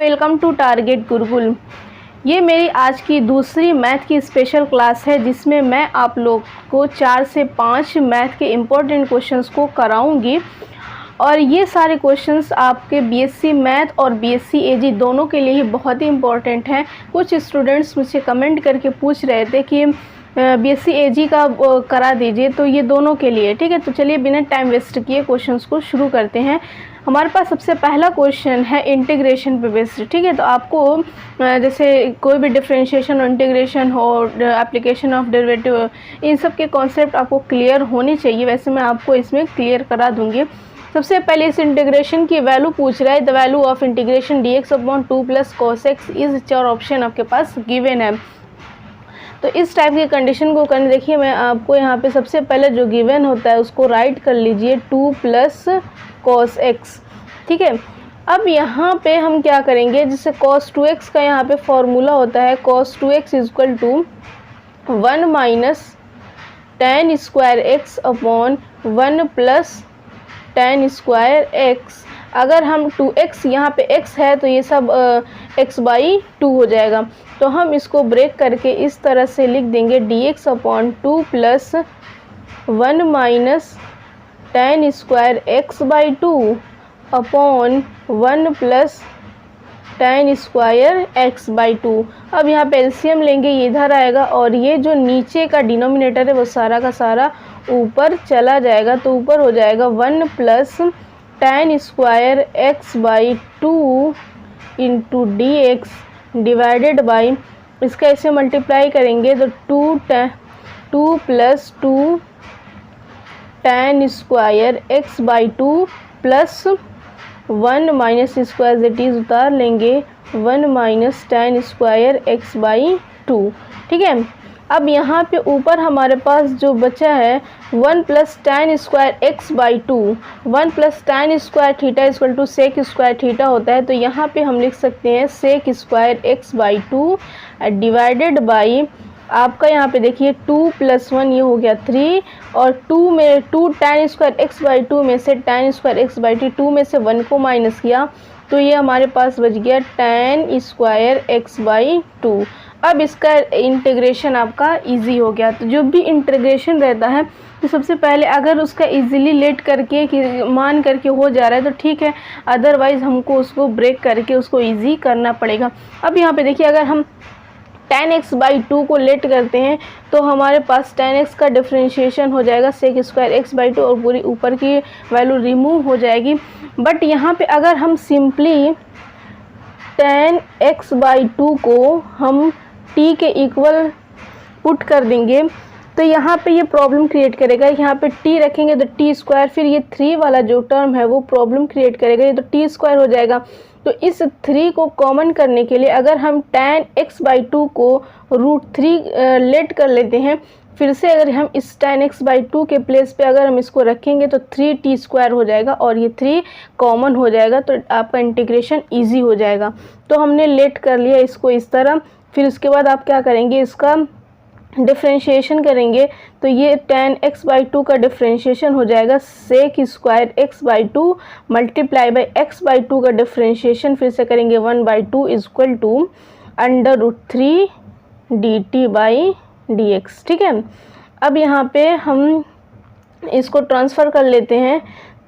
Welcome to target Gurukul. ये मेरी आज की दूसरी मैथ की स्पेशल क्लास है जिसमें मैं आप लोग को 4 से 5 मैथ के इम्पोर्टेंट क्वेश्चंस को कराऊंगी। और ये सारे क्वेश्चंस आपके बीएससी मैथ और बीएससी एजी दोनों के लिए ही बहुत ही इम्पोर्टेंट हैं। कुछ स्टूडेंट्स मुझसे कमेंट करके पूछ रहे थे कि बीएससी एजी का करा दीजिए, तो ये दोनों के लिए ठीक है। तो चलिए बिना टाइम वेस्ट किए क्वेश्चंस को शुरू करते हैं। हमारे पास सबसे पहला क्वेश्चन है इंटीग्रेशन पे बेस्ड, ठीक है। तो आपको जैसे कोई भी डिफरेंशिएशन और इंटीग्रेशन हो, एप्लीकेशन ऑफ डेरिवेटिव, इन सब के कॉन्सेप्ट आपको क्लियर होने चाहिए। वैसे मैं आपको इसमें क्लियर करा दूंगी। सबसे पहले इस इंटीग्रेशन की वैल्यू पूछ रहा है। The value of integration dx upon 2 plus cos x is 4 option आपके पास गिवन है। तो इस टाइप की कंडीशन को करने, देखिए मैं आपको यहाँ पे सबसे पहले जो गिवन होता है उसको राइट कर लीजिए 2 प्लस cos x, ठीक है। अब यहाँ पे हम क्या करेंगे, जिससे cos 2x का यहाँ पे फॉर्मूला होता है cos 2x equal to 1 minus tan square x upon 1 plus tan square x। अगर हम 2x यहाँ पे x है तो ये सब x/2 हो जाएगा। तो हम इसको ब्रेक करके इस तरह से लिख देंगे dx upon 2 plus 1 minus tan square x/2 upon 1 plus tan square x/2। अब यहाँ पे एलसीएम लेंगे, ये इधर आएगा और ये जो नीचे का डिनोमिनेटर है वो सारा का सारा ऊपर चला जाएगा। तो ऊपर हो जाएगा 1 plus tan square x/2 into dx divided by, इसका ऐसे मल्टीप्लाई करेंगे तो 2 plus 2 tan square x/2 plus 1 minus square jet is उतार लेंगे 1 माइनस tan स्क्वायर x/2, ठीक है। अब यहाँ पे ऊपर हमारे पास जो बचा है 1 plus tan square x/2, 1 plus tan square theta equal to sec square theta होता है। तो यहाँ पे हम लिख सकते हैं सेक स्क्वायर x/2 डिवाइडेड बाई, आपका यहाँ पे देखिए 2 प्लस 1 ये हो गया 3, और 2 tan स्क्वायर x/2 में से tan स्क्वायर x/2 में से 1 को माइनस किया तो ये हमारे पास बच गया tan स्क्वायर x/2। अब इसका इंटीग्रेशन आपका इजी हो गया। तो जो भी इंटीग्रेशन रहता है तो सबसे पहले अगर उसका इजीली लेट करके कि मान करके हो जा रहा है तो ठीक है, अदरवाइज़ हमको उसको ब्रेक करके उसको इजी करना पड़ेगा। अब यहाँ पे देखिए अगर हम tan x/2 को लेट करते हैं तो हमारे पास tan x का डिफरेंशिएशन हो जाएगा सेक स्क्वायर x/2 और पूरी ऊपर की वैल्यू रिमूव हो जाएगी। बट यहाँ पे अगर हम सिंपली tan x/2 को हम t के इक्वल पुट कर देंगे तो यहाँ पे ये प्रॉब्लम क्रिएट करेगा। यहाँ पे t रखेंगे तो t स्क्वायर, फिर ये 3 वाला जो टर्म है वो प्रॉब्लम क्रिएट करेगा, ये तो t स्क्वायर हो जाएगा। तो इस 3 को कॉमन करने के लिए अगर हम tan x/2 को √3 लेट कर लेते हैं, फिर से अगर हम इस tan x/2 के प्लेस पे अगर हम इसको रखेंगे तो 3t स्क्वायर हो जाएगा और ये 3 कॉमन हो जाएगा। तो आपका इंटीग्रेशन इजी हो जाएगा। तो हमने लेट कर लिया इसको इस तरह। फिर उसके बाद आप क्या करेंगे, इसका डिफरेंशिएशन करेंगे तो ये tan x/2 का डिफरेंशिएशन हो जाएगा sec square x/2 multiply by x/2 का डिफरेंशिएशन फिर से करेंगे 1/2 equal to √3 dt by dx, ठीक है। अब यहाँ पे हम इसको ट्रांसफ़र कर लेते हैं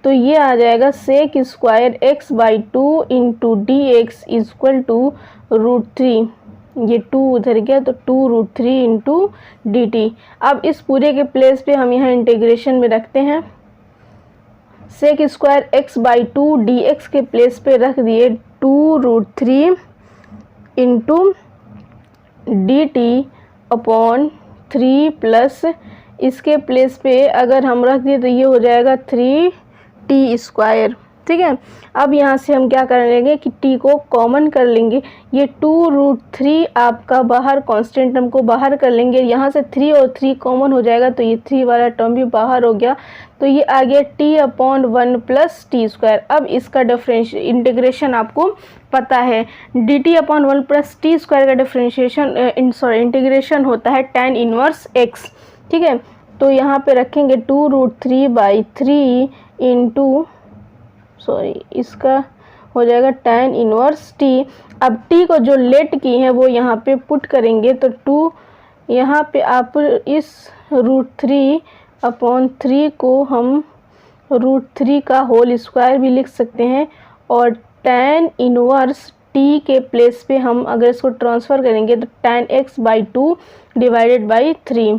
तो ये आ जाएगा sec square x/2 into dx equal to √3, ये 2 उधर गया तो 2√3 इंटू dt। अब इस पूरे के प्लेस पे हम यहाँ इंटीग्रेशन में रखते हैं सेक स्क्वायर x/2 dx के प्लेस पे रख दिए 2√3 इंटू dt अपॉन 3 प्लस इसके प्लेस पे अगर हम रख दिए तो ये हो जाएगा 3t स्क्वायर, ठीक है। अब यहाँ से हम क्या कर लेंगे कि t को कॉमन कर लेंगे, ये 2√3 आपका बाहर कांस्टेंट टर्म को बाहर कर लेंगे, यहाँ से 3 और 3 कॉमन हो जाएगा तो ये 3 वाला टर्म भी बाहर हो गया। तो ये आ गया t upon 1 plus t square. अब इसका इंटीग्रेशन आपको पता है, dt upon 1 plus t square का डिफरेंशिएशन इंटीग्रेशन होता है tan इनवर्स x, ठीक है। तो यहाँ पे रखेंगे 2√3/3 इंटू इसका हो जाएगा tan इनवर्स t। अब t को जो लेट की है वो यहाँ पे पुट करेंगे तो 2 यहाँ पे आप इस √3/3 को हम √3 का होल स्क्वायर भी लिख सकते हैं, और tan इनवर्स t के प्लेस पे हम अगर इसको ट्रांसफ़र करेंगे तो tan x/2 divided by 3,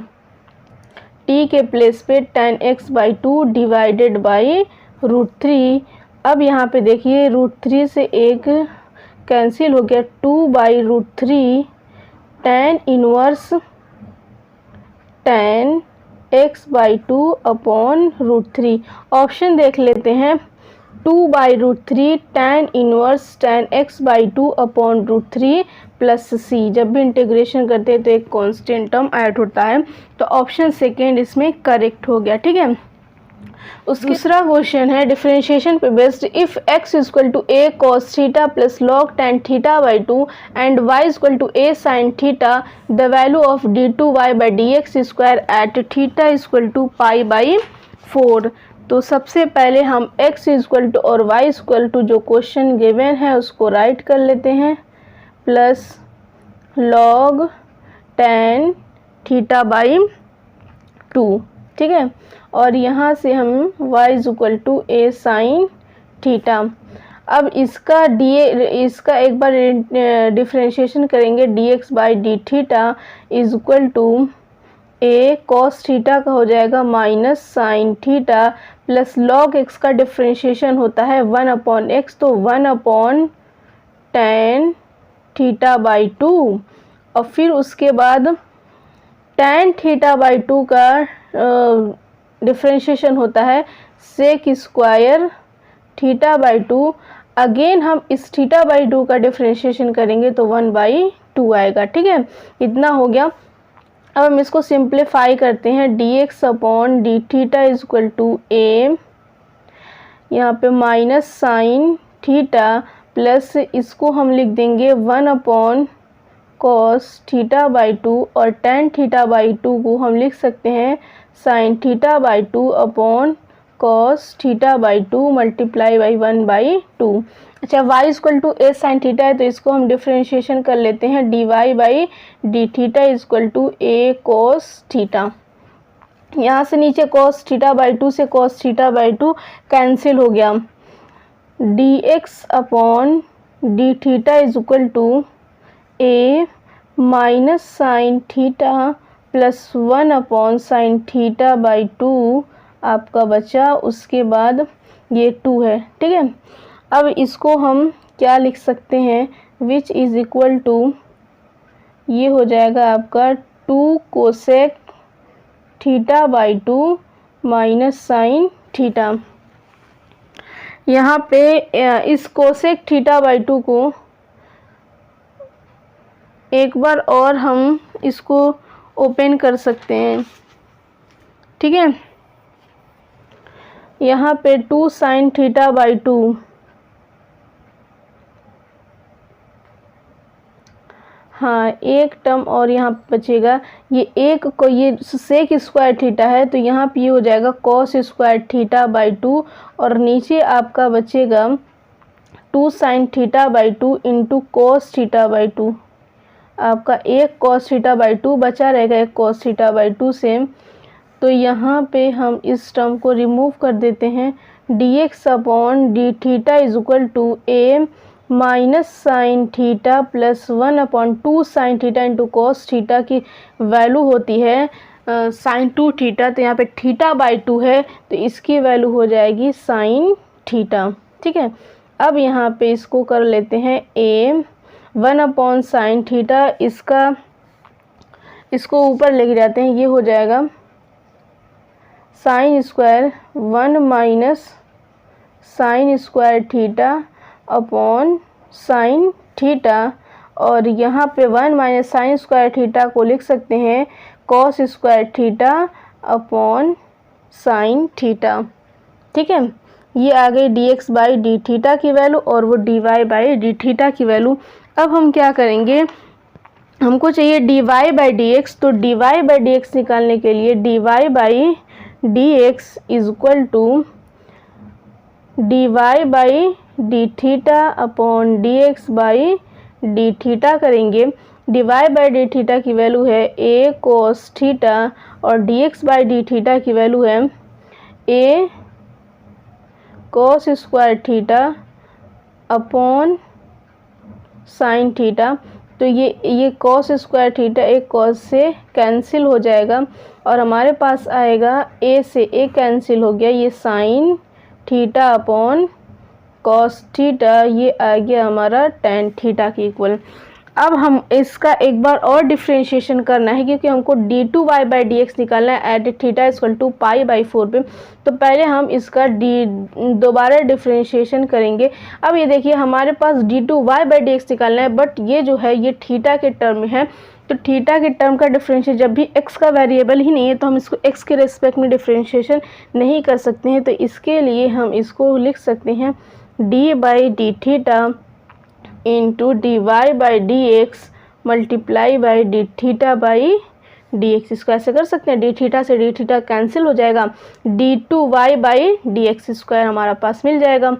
t के प्लेस पे tan x/2 डिवाइडेड बाई √3। अब यहाँ पे देखिए √3 से एक कैंसिल हो गया, 2/√3 tan inverse tan x/2 upon √3। Option देख लेते हैं, 2/√3 tan inverse tan x/2 upon √3 plus c। जब भी इंटीग्रेशन करते हैं तो एक कांस्टेंट टर्म ऐड होता है, तो ऑप्शन सेकेंड इसमें करेक्ट हो गया। ठीक है, दूसरा क्वेश्चन है डिफरेंशिएशन पे बेस्ड। If x equal to a cos theta plus log tan थीटा/2 and y equal to a sin theta, the value of d2y/dx square at theta equal to π/4। तो सबसे पहले हम x इक्वल टू और y equal to जो question given है उसको right कर लेते हैं, प्लस log tan थीटा/2। ठीक है, और यहाँ से हम y equal to a sin theta. अब इसका एक बार डिफ्रेंशिएशन करेंगे, dx/d is equal to a cos theta का हो जाएगा minus sine theta, plus log x का डिफ्रेंशिएशन होता है 1/x, तो 1/tan थीटा/2। और फिर उसके बाद tan थीटा/2 का डिफ्रेंशिएशन होता है सेक स्क्वायर थीटा/2। अगेन हम इस थीटा/2 का डिफ्रेंशिएशन करेंगे तो 1/2 आएगा। ठीक है, इतना हो गया। अब हम इसको सिंप्लीफाई करते हैं, dx/d theta is equal to a, यहाँ पे माइनस साइन थीटा, प्लस इसको हम लिख देंगे 1/cos थीटा/2, और tan थीटा/2 को हम लिख सकते हैं sine theta upon cos theta multiply by 1/2। अच्छा, y equal to a sine theta है तो इसको हम डिफ्रेंशिएशन कर लेते हैं, dy/d theta equal to a cos theta. यहाँ से नीचे cos थीटा/2 से cos थीटा/2 कैंसिल हो गया, dx/d theta is equal to a minus sine theta plus 1/sin theta आपका बचा। उसके बाद ये 2 है। ठीक है, अब इसको हम क्या लिख सकते हैं, विच इज़ इक्वल टू, ये हो जाएगा आपका 2 कोसेक थीटा/2 माइनस साइन थीटा। यहाँ पे इस कोसेक थीटा/2 को एक बार और हम इसको ओपन कर सकते हैं। ठीक है, यहाँ पे 2 sin थीटा/2, हाँ एक टर्म और यहाँ बचेगा, ये एक को ये सेक स्क्वायर थीटा है तो यहाँ पे ये हो जाएगा कॉस स्क्वायर थीटा/2, और नीचे आपका बचेगा 2 sin थीटा/2 इंटू कॉस थीटा/2। आपका एक कॉस थीटा/2 बचा रहेगा एक कॉस थीटा/2 से, तो यहाँ पे हम इस टर्म को रिमूव कर देते हैं, dx/d theta is equal to a minus sine theta plus 1/2 sine theta into cos theta की वैल्यू होती है साइन 2 थीटा, तो यहाँ पे थीटा/2 है तो इसकी वैल्यू हो जाएगी साइन थीटा। ठीक है, अब यहाँ पे इसको कर लेते हैं a 1/sin थीटा, इसको ऊपर लेके जाते हैं, ये हो जाएगा sine square 1 minus sine square theta upon sine theta, और यहाँ पे 1 माइनस साइन स्क्वायर थीटा को लिख सकते हैं cos square theta upon sine theta. ठीक है, ये आ गई dx/d थीटा की वैल्यू और वो dy/d थीटा की वैल्यू। अब हम क्या करेंगे, हमको चाहिए dy/dx, तो dy/dx निकालने के लिए dy/dx is equal to dy/d D theta upon D X by D theta करेंगे। D Y by D theta की वैल्यू है ए कोस थीटा और D X by D theta की वैल्यू है a cos square theta upon sine theta. तो ये cos square theta एक cos से कैंसिल हो जाएगा और हमारे पास आएगा ए से ए कैंसिल हो गया, ये sine theta upon cos theta, ये आ गया हमारा टेन थीटा के इक्वल। अब हम इसका एक बार और डिफ्रेंशिएशन करना है क्योंकि हमको d two Y by D x निकालना है at theta equal to pi by 4 पे। तो पहले हम इसका दोबारा डिफ्रेंशिएशन करेंगे। अब ये देखिए हमारे पास D two Y by D x निकालना है, बट ये जो है ये थीटा के टर्म में है। तो थीटा के टर्म का डिफ्रेंशिएशन, जब भी एक्स का वेरिएबल ही नहीं है तो हम इसको एक्स के रिस्पेक्ट में डिफ्रेंशिएशन नहीं कर सकते हैं। तो इसके लिए हम इसको लिख सकते हैं D by D theta into d Y by D x multiply by D theta by D x. इसको ऐसे कर सकते हैं, डी थीटा से डी थीटा कैंसिल हो जाएगा, d two Y by D x square हमारा पास मिल जाएगा।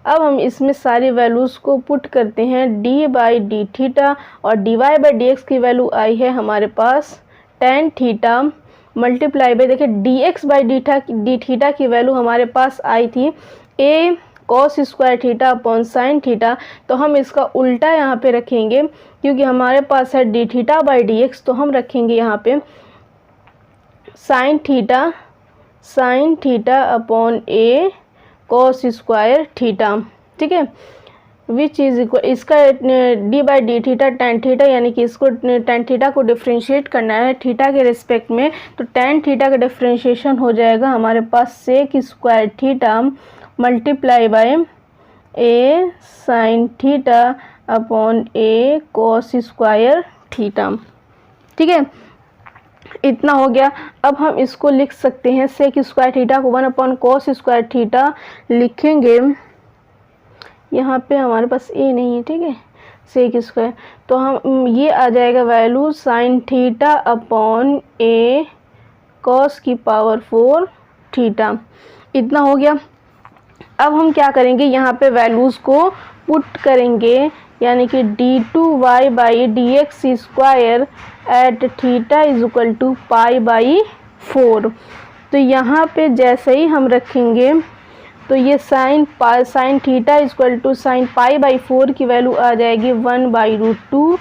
अब हम इसमें सारी वैल्यूज़ को पुट करते हैं, डी बाई डी थीटा और D Y by D X की वैल्यू आई है हमारे पास टेन थीटा मल्टीप्लाई बाई, देखिए D X by D theta की वैल्यू हमारे पास आई थी a cos square theta upon sine theta. तो हम इसका उल्टा यहाँ पे रखेंगे क्योंकि हमारे पास है D theta by D x, तो हम रखेंगे यहाँ पे sign theta upon a cos square theta, ठीक है, विच इज इक्वल, इसका D by D theta tan theta, यानी कि इसको टेन थीटा को डिफ्रेंशिएट करना है थीटा के रिस्पेक्ट में। तो टेन थीटा का डिफ्रेंशिएशन हो जाएगा हमारे पास sec square theta multiply by a sine theta upon a cos square theta, ठीक है, इतना हो गया। अब हम इसको लिख सकते हैं सेक स्क्वायर थीटा को 1 अपॉन कॉस स्क्वायर थीटा लिखेंगे, यहाँ पे हमारे पास ए नहीं है, ठीक है, सेक स्क्वायर, तो हम ये आ जाएगा value sign theta upon a cos की पावर 4 थीटा, इतना हो गया। अब हम क्या करेंगे, यहाँ पे वैल्यूज़ को पुट करेंगे, यानी कि d two Y by D x square at theta is equal to pi by 4। तो यहाँ पे जैसे ही हम रखेंगे तो ये sine theta is equal to sine pi by 4 की वैल्यू आ जाएगी 1/√2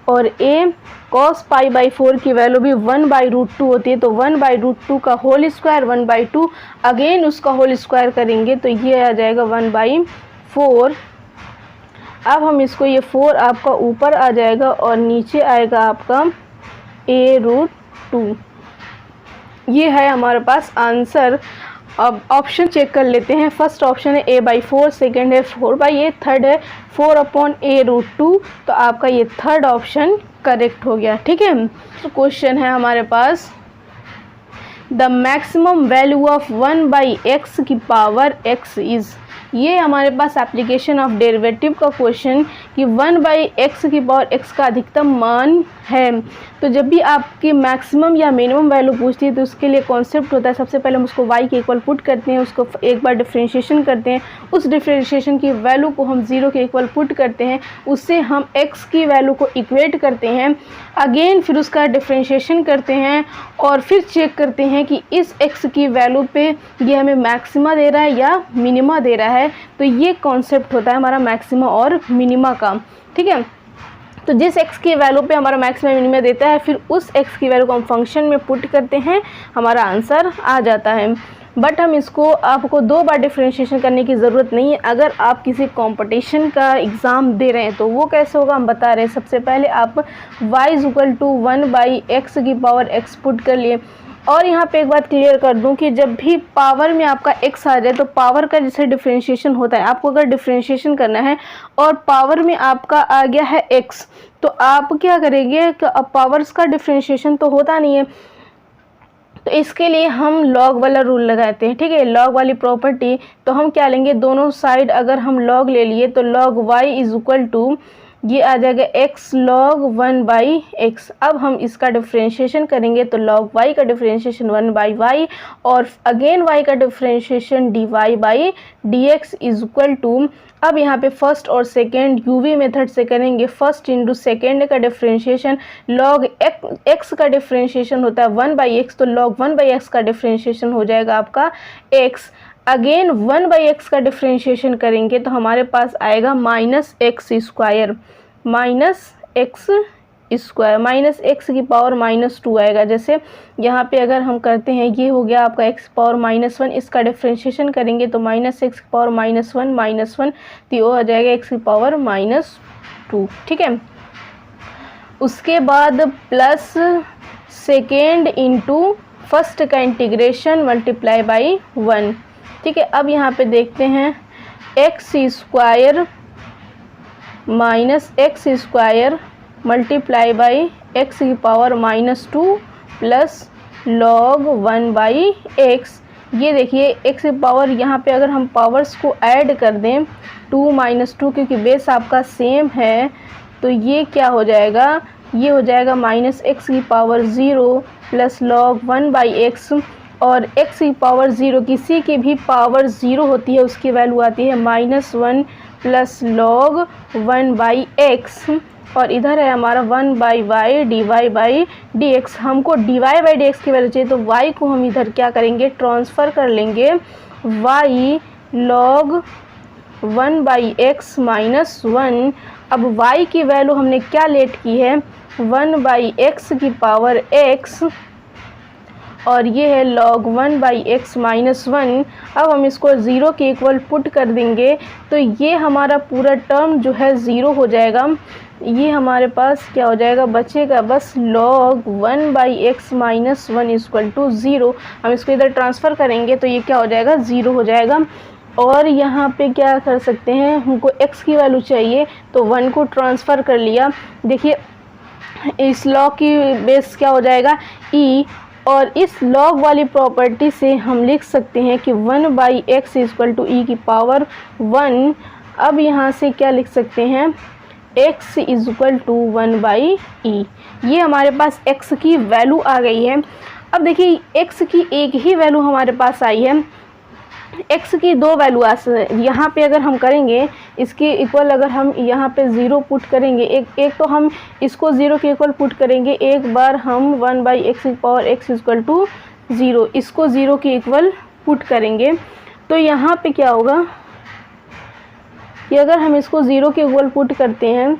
और ए कॉस पाई बाई 4 की वैल्यू भी 1/√2 होती है। तो 1/√2 का होल स्क्वायर 1/2, अगेन उसका होल स्क्वायर करेंगे तो ये आ जाएगा 1/4। अब हम इसको, ये 4 आपका ऊपर आ जाएगा और नीचे आएगा आपका a√2। ये है हमारे पास आंसर। अब ऑप्शन चेक कर लेते हैं। फर्स्ट ऑप्शन है a/4, सेकेंड है 4/8, थर्ड है 4 अपॉन a√2। तो आपका ये थर्ड ऑप्शन करेक्ट हो गया, ठीक है। तो क्वेश्चन है हमारे पास the maximum value of 1/x की पावर x इज़, ये हमारे पास एप्लीकेशन ऑफ डेरिवेटिव का क्वेश्चन कि 1/x की पावर x का अधिकतम मान है। तो जब भी आपकी मैक्सिमम या मिनिमम वैल्यू पूछती है तो उसके लिए कॉन्सेप्ट होता है, सबसे पहले हम उसको y के इक्वल पुट करते हैं, उसको एक बार डिफ्रेंशिएशन करते हैं, उस डिफ्रेंशिएशन की वैल्यू को हम 0 के इक्वल पुट करते हैं, उससे हम x की वैल्यू को इक्वेट करते हैं, अगेन फिर उसका डिफ्रेंशिएशन करते हैं और फिर चेक करते हैं कि इस x की वैल्यू पे ये हमें मैक्सिमा दे रहा है या मिनिमा दे रहा है। तो ये कॉन्सेप्ट होता है हमारा मैक्सिमा और मिनिमा का, ठीक है। तो जिस x की वैल्यू पे हमारा मैक्सिमम मिनिमम देता है, फिर उस x की वैल्यू को हम फंक्शन में पुट करते हैं, हमारा आंसर आ जाता है। बट हम इसको, आपको 2 बार डिफ्रेंशिएशन करने की ज़रूरत नहीं है। अगर आप किसी कंपटीशन का एग्ज़ाम दे रहे हैं तो वो कैसे होगा हम बता रहे हैं। सबसे पहले आप y = 1/x की पावर x पुट कर लिए। और यहाँ पे एक बात क्लियर कर दूँ कि जब भी पावर में आपका x आ जाए तो पावर का जैसे डिफ्रेंशिएशन होता है, आपको अगर डिफ्रेंशिएशन करना है और पावर में आपका आ गया है x, तो आप क्या करेंगे कि अब पावर्स का डिफ्रेंशिएशन तो होता नहीं है, तो इसके लिए हम लॉग वाला रूल लगाते हैं, ठीक है, लॉग वाली प्रॉपर्टी। तो हम क्या लेंगे, दोनों साइड अगर हम लॉग ले लिए तो log y = ये आ जाएगा x log 1/x। अब हम इसका डिफ्रेंशिएशन करेंगे तो log y का डिफ्रेंशिएशन 1/y और अगेन y का differentiation dy/dx is equal to, अब यहाँ पे फर्स्ट और सेकेंड यूवी मेथड से करेंगे। फर्स्ट इंटू सेकेंड का डिफ्रेंशिएशन, log x का डिफ्रेंशिएशन होता है 1/x, तो log 1/x का डिफ्रेंशिएशन हो जाएगा आपका x। अगेन 1/x का डिफ्रेंशिएशन करेंगे तो हमारे पास आएगा -x², -x की पावर -2 आएगा। जैसे यहाँ पे अगर हम करते हैं, ये हो गया आपका x⁻⁻1, इसका डिफ्रेंशिएशन करेंगे तो -x⁻⁻1 तो ये आ जाएगा x⁻²। ठीक है, उसके बाद प्लस सेकेंड इंटू फर्स्ट का इंटीग्रेशन मल्टीप्लाई बाई 1। ठीक है, अब यहाँ पे देखते हैं x² multiply by x⁻⁻2 plus log 1/x। ये देखिए x की पावर, यहाँ पे अगर हम पावर्स को ऐड कर दें 2 - 2, क्योंकि बेस आपका सेम है, तो ये क्या हो जाएगा, ये हो जाएगा -x⁻0 प्लस log 1/x। और x की पावर 0, किसी की भी पावर 0 होती है उसकी वैल्यू आती है -1 प्लस log 1/x। और इधर है हमारा 1/y dy/dx। हमको dy/dx की वैल्यू चाहिए, तो y को हम इधर क्या करेंगे, ट्रांसफ़र कर लेंगे y log 1/x - 1। अब y की वैल्यू हमने क्या लेट की है, 1/x की पावर x, और ये है log 1/x - 1। अब हम इसको 0 के इक्वल पुट कर देंगे तो ये हमारा पूरा टर्म जो है 0 हो जाएगा। ये हमारे पास क्या हो जाएगा, बचेगा बस log 1/x - 1 इक्वल टू 0। हम इसको इधर ट्रांसफ़र करेंगे तो ये क्या हो जाएगा, 0 हो जाएगा। और यहाँ पे क्या कर सकते हैं, हमको x की वैल्यू चाहिए तो 1 को ट्रांसफ़र कर लिया। देखिए इस log की बेस क्या हो जाएगा, e, और इस log वाली प्रॉपर्टी से हम लिख सकते हैं कि 1/x इक्वल टू e की पावर 1। अब यहाँ से क्या लिख सकते हैं, x is equal to 1/e। ये हमारे पास x की वैल्यू आ गई है। अब देखिए x की एक ही वैल्यू हमारे पास आई है, x की दो वैल्यू यहाँ पे अगर हम करेंगे इसके इक्वल, अगर हम यहाँ पे 0 पुट करेंगे, एक तो हम इसको 0 के इक्वल पुट करेंगे, एक बार हम 1/x की पावर x इक्वल टू 0 इसको 0 के इक्वल पुट करेंगे। तो यहाँ पे क्या होगा कि अगर हम इसको 0 के इक्वल पुट करते हैं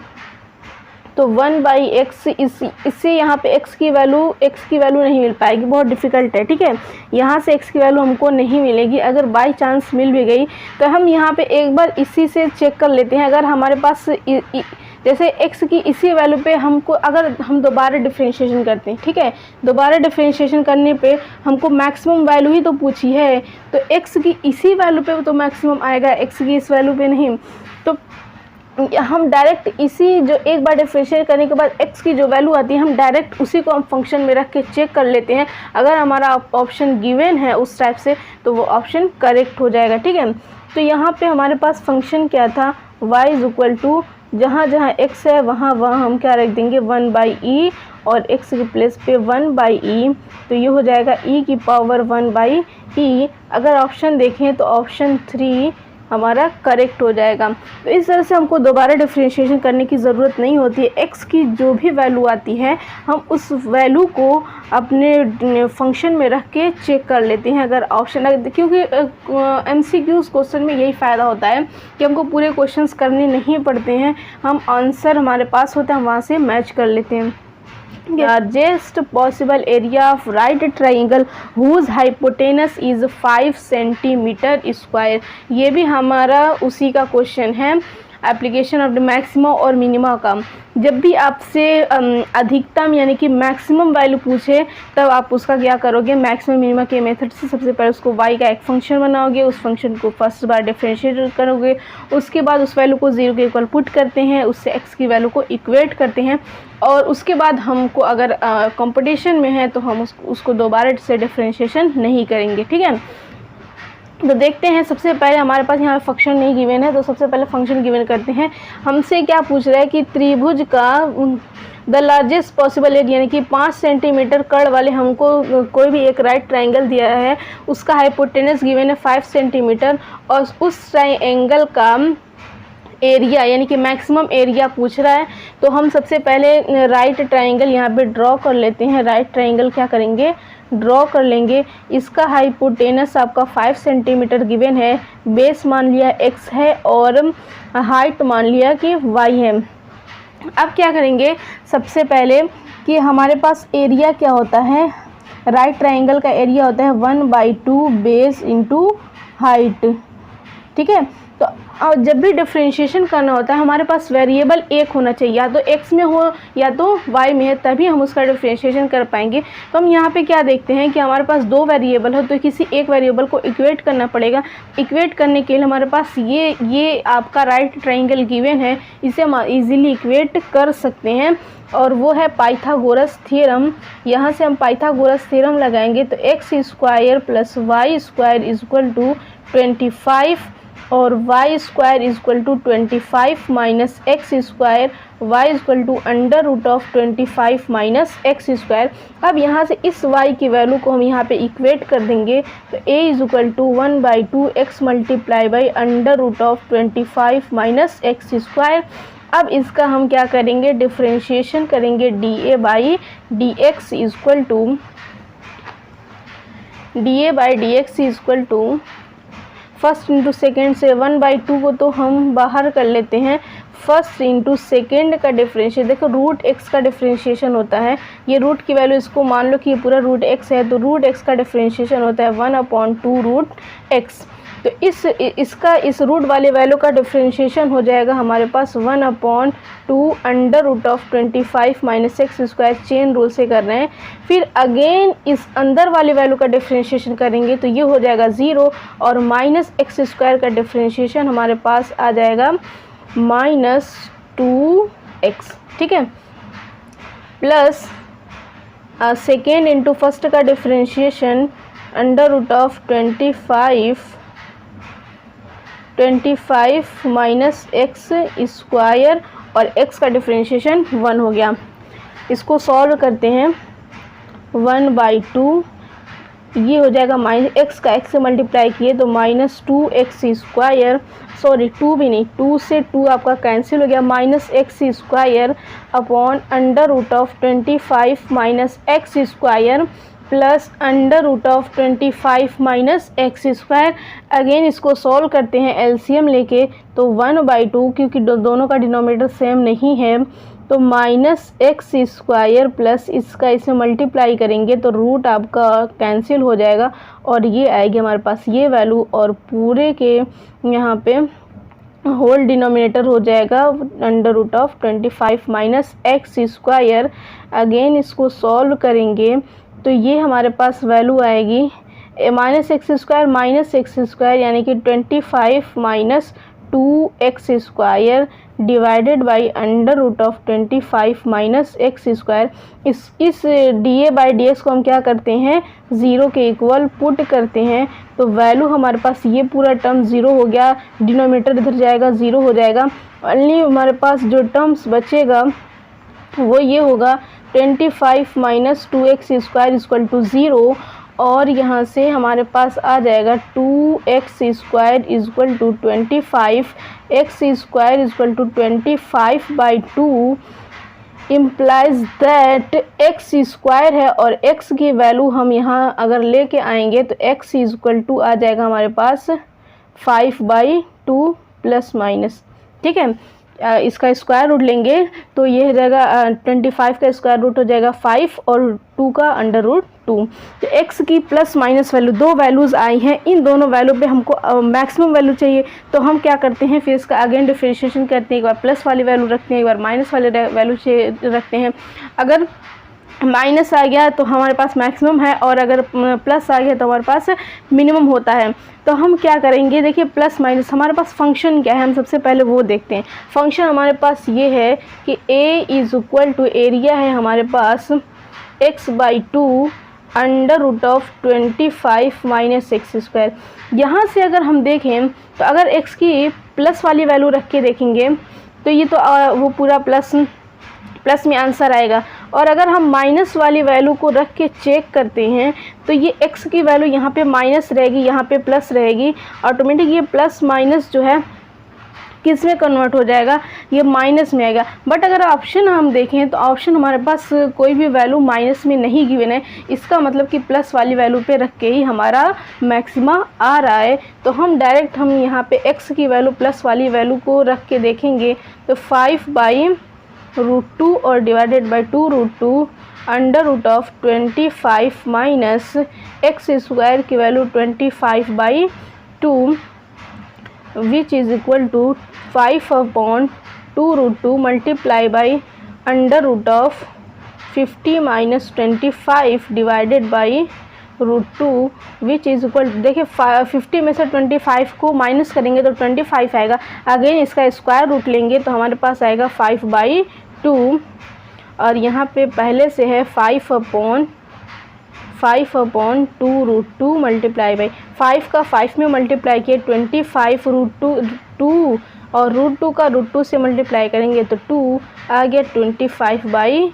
तो 1/x, इससे यहाँ पे x की वैल्यू नहीं मिल पाएगी, बहुत डिफ़िकल्ट है। ठीक है, यहाँ से x की वैल्यू हमको नहीं मिलेगी। अगर बाय चांस मिल भी गई तो हम यहाँ पे एक बार इसी से चेक कर लेते हैं। अगर हमारे पास जैसे x की इसी वैल्यू पे हमको, अगर हम दोबारा डिफ्रेंशिएशन करते हैं, ठीक है, दोबारा डिफ्रेंशिएशन करने पे हमको मैक्सिमम वैल्यू ही तो पूछी है, तो x की इसी वैल्यू पे तो मैक्सिमम आएगा, x की इस वैल्यू पे नहीं। तो हम डायरेक्ट इसी जो एक बार डिफरेंशिएट करने के बाद x की जो वैल्यू आती है, हम डायरेक्ट उसी को हम फंक्शन में रख के चेक कर लेते हैं। अगर हमारा ऑप्शन गिवन है उस टाइप से तो वो ऑप्शन करेक्ट हो जाएगा। ठीक है, तो यहाँ पे हमारे पास फंक्शन क्या था, y इज इक्वल टू, जहाँ जहाँ x है वहाँ वहाँ हम क्या रख देंगे 1/e, और x के प्लेस पे 1/e, तो ये हो जाएगा e की पावर 1/e। अगर ऑप्शन देखें तो ऑप्शन 3 हमारा करेक्ट हो जाएगा। तो इस तरह से हमको दोबारा डिफरेंशिएशन करने की ज़रूरत नहीं होती है। x की जो भी वैल्यू आती है हम उस वैल्यू को अपने फंक्शन में रख के चेक कर लेते हैं। अगर ऑप्शन, क्योंकि MCQs क्वेश्चन में यही फ़ायदा होता है कि हमको पूरे क्वेश्चंस करने नहीं पड़ते हैं, हम आंसर हमारे पास होता है वहाँ से मैच कर लेते हैं। Largest possible area of right triangle whose hypotenuse is 5 cm square। ये भी हमारा उसी का क्वेश्चन है, एप्लीकेशन ऑफ द मैक्सिमा और मिनिमा का। जब भी आपसे अधिकतम यानी कि मैक्सिमम वैल्यू पूछे तब आप उसका क्या करोगे, मैक्सिमम मिनिमा के मेथड से सबसे पहले उसको y का एक फंक्शन बनाओगे, उस फंक्शन को फर्स्ट बार डिफरेंशिएट करोगे, उसके बाद उस वैल्यू को 0 के इक्वल पुट करते हैं, उससे x की वैल्यू को इक्वेट करते हैं, और उसके बाद हमको अगर कंपटीशन में है तो हम उसको दोबारा से डिफरेंशिएशन नहीं करेंगे। ठीक है, तो देखते हैं, सबसे पहले हमारे पास यहाँ फंक्शन नहीं गिवन है, तो सबसे पहले फंक्शन गिवन करते हैं। हमसे क्या पूछ रहा है कि त्रिभुज का द लार्जेस्ट पॉसिबल एरिया यानी कि 5 सेंटीमीटर कर्ण वाले हमको कोई भी एक राइट ट्रायंगल दिया है, उसका हाइपोटेनस गिवन है 5 सेंटीमीटर और उस ट्रायंगल का एरिया यानी कि मैक्सिमम एरिया पूछ रहा है। तो हम सबसे पहले राइट ट्रायंगल यहाँ पे ड्रॉ कर लेते हैं। राइट ट्रायंगल क्या करेंगे, ड्रॉ कर लेंगे। इसका हाइपोटेनस आपका 5 सेंटीमीटर गिवन है, बेस मान लिया x है और हाइट मान लिया कि y है। अब क्या करेंगे, सबसे पहले कि हमारे पास एरिया क्या होता है, राइट ट्रायंगल का एरिया होता है 1/2 बेस इंटू हाइट। ठीक है, तो जब भी डिफ्रेंशिएशन करना होता है हमारे पास वेरिएबल एक होना चाहिए, या तो x में हो या तो y में है, तभी हम उसका डिफ्रेंशिएशन कर पाएंगे। तो हम यहाँ पे क्या देखते हैं कि हमारे पास 2 वेरिएबल हो, तो किसी एक वेरिएबल को इक्वेट करना पड़ेगा। इक्वेट करने के लिए हमारे पास ये आपका राइट ट्रायंगल गिवन है, इसे हम इजीली इक्वेट कर सकते हैं और वो है पाइथागोरस थ्योरम। यहाँ से हम पाइथागोरस थ्योरम लगाएंगे तो x² + y² = 25 और y² = 25 minus x² y = √25 - x²। अब यहाँ से इस y की वैल्यू को हम यहाँ पे इक्वेट कर देंगे तो a = 1/2 x √25 - x²। अब इसका हम क्या करेंगे, डिफ्रेंशिएशन करेंगे। dA/dx = फर्स्ट इंटू सेकेंड से 1/2 को तो हम बाहर कर लेते हैं, फर्स्ट इंटू सेकेंड का डिफ्रेंशिएशन। देखो √x का डिफ्रेंशिएशन होता है, ये रूट की वैल्यू इसको मान लो कि ये पूरा √x है, तो √x का डिफ्रेंशिएशन होता है 1/2 √x। तो इसका इस रूट वाले वैल्यू का डिफ्रेंशिएशन हो जाएगा हमारे पास 1/2 √25 - x²। चेन रूल से कर रहे हैं। फिर अगेन इस अंदर वाले वैल्यू का डिफ्रेंशिएशन करेंगे तो ये हो जाएगा 0 और -x² का डिफ्रेंशिएशन हमारे पास आ जाएगा -2x। ठीक है, प्लस सेकेंड इंटू फर्स्ट का डिफ्रेंशिएशन √25 - x² और x का डिफ्रेंशिएशन 1 हो गया। इसको सॉल्व करते हैं, 1/2 ये हो जाएगा x का x से मल्टीप्लाई किए तो -2x², सॉरी 2 भी नहीं, 2 से 2 आपका कैंसिल हो गया, -x² upon √25 - x² plus √25 - x²। Again इसको सॉल्व करते हैं एलसीएम लेके तो 1/2, क्योंकि दोनों का डिनोमिनेटर सेम नहीं है तो -x² प्लस इसका इसमें मल्टीप्लाई करेंगे तो रूट आपका कैंसिल हो जाएगा और ये आएगी हमारे पास ये वैल्यू, और पूरे के यहाँ पे होल डिनोमिनेटर हो जाएगा √25 - x²। अगेन इसको सॉल्व करेंगे तो ये हमारे पास वैल्यू आएगी -x² यानी कि 25 - 2x² डिवाइडेड बाई √25 - x²। इस dA/dx को हम क्या करते हैं, 0 के इक्वल पुट करते हैं तो वैल्यू हमारे पास ये पूरा टर्म 0 हो गया, डिनोमिनेटर इधर जाएगा 0 हो जाएगा। ओनली हमारे पास जो टर्म्स बचेगा वो ये होगा 25 - 2x² = 0 और यहाँ से हमारे पास आ जाएगा 2x² = 25, x² = 25/2 implies that x² है और x की वैल्यू हम यहाँ अगर लेके आएंगे तो x = आ जाएगा हमारे पास 5/2 प्लस माइनस। ठीक है, इसका स्क्वायर रूट लेंगे तो ये हो जाएगा 25 का स्क्वायर रूट हो जाएगा 5 और 2 का √2। तो x की प्लस माइनस वैल्यू, दो वैल्यूज़ आई हैं, इन दोनों वैल्यू पे हमको मैक्सिमम वैल्यू चाहिए तो हम क्या करते हैं, फिर इसका अगेन डिफरेंशिएशन करते हैं, एक बार प्लस वाली वैल्यू रखते हैं, एक बार माइनस वाली वैल्यू रखते हैं। अगर माइनस आ गया तो हमारे पास मैक्सिमम है और अगर प्लस आ गया तो हमारे पास मिनिमम होता है। तो हम क्या करेंगे, देखिए प्लस माइनस हमारे पास फंक्शन क्या है, हम सबसे पहले वो देखते हैं। फंक्शन हमारे पास ये है कि a = एरिया है हमारे पास x/2 under root of 25 minus x square. यहाँ से अगर हम देखें तो अगर x की प्लस वाली वैल्यू रख के देखेंगे तो ये तो वो पूरा प्लस में आंसर आएगा, और अगर हम माइनस वाली वैल्यू को रख के चेक करते हैं तो ये x की वैल्यू यहाँ पे माइनस रहेगी, यहाँ पे प्लस रहेगी, ऑटोमेटिक ये प्लस माइनस जो है किस में कन्वर्ट हो जाएगा, ये माइनस में आएगा। बट अगर ऑप्शन हम देखें तो ऑप्शन हमारे पास कोई भी वैल्यू माइनस में नहीं गिवन है, इसका मतलब कि प्लस वाली वैल्यू पे रख के ही हमारा मैक्सिमा आ रहा है। तो हम डायरेक्ट हम यहाँ पे x की वैल्यू प्लस वाली वैल्यू को रख के देखेंगे तो 5/√2 और divided by 2√2 under root of 25 minus x square की value 25/2 which is equal to 5/2√2 multiply by under root of 50 minus 25 divided by √2 which is equal, देखिए 50 में से 25 को माइनस करेंगे तो 25 आएगा, अगेन इसका स्क्वायर रूट लेंगे तो हमारे पास आएगा 5/2, और यहाँ पे पहले से है 5/2√2 मल्टीप्लाई बाई 5 का 5 में मल्टीप्लाई किए 25√2 और √2 का √2 से मल्टीप्लाई करेंगे तो 2 आ गया 25/4।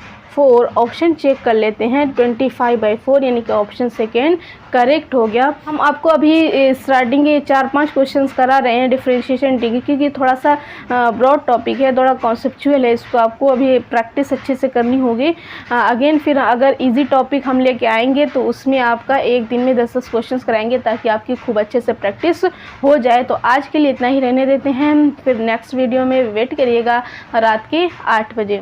ऑप्शन चेक कर लेते हैं, 25/4 यानी कि ऑप्शन सेकेंड करेक्ट हो गया। हम आपको अभी स्टार्टिंग के 4-5 क्वेश्चंस करा रहे हैं डिफरेंशिएशन डिग्री, क्योंकि थोड़ा सा ब्रॉड टॉपिक है, थोड़ा कॉन्सेप्चुअल है, इसको आपको अभी प्रैक्टिस अच्छे से करनी होगी। अगेन फिर अगर इजी टॉपिक हम लेके आएंगे तो उसमें आपका एक दिन में 10-10 क्वेश्चंस कराएंगे ताकि आपकी खूब अच्छे से प्रैक्टिस हो जाए। तो आज के लिए इतना ही रहने देते हैं, फिर नेक्स्ट वीडियो में वेट करिएगा रात के 8 बजे।